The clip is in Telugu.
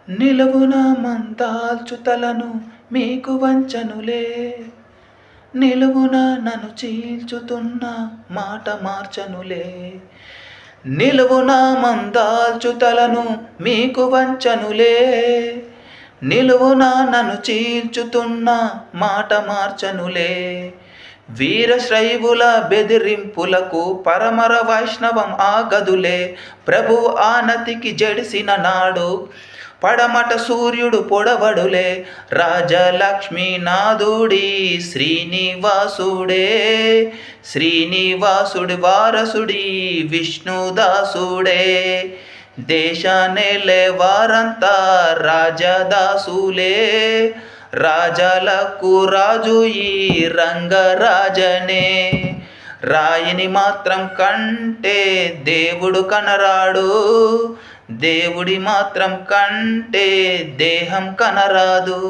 నిలువున మందాల్చుతలను మీకు వంచనులే, నిలువున నన్ను చీల్చుతున్న మాట మార్చనులే. నిలువున మందాల్చుతలను మీకు వంచనులే, నిలువున నన్ను చీల్చుతున్న మాట మార్చనులే. వీరశైవుల బెదిరింపులకు పరమర వైష్ణవం ఆగదులే. ప్రభు ఆనతికి జడిసిన నాడు పడమట సూర్యుడు పొడవడులే. రాజలక్ష్మీనాథుడి శ్రీనివాసుడే, శ్రీనివాసుడి వారసుడి విష్ణుదాసుడే. దేశానేలే వారంతా రాజదాసులే, రాజాలకు రాజు ఈ రంగరాజనే. రాయిని మాత్రం కంటే దేవుడు కనరాడు, దేవుడి మాత్రం కంటే దేహం కనరాదు.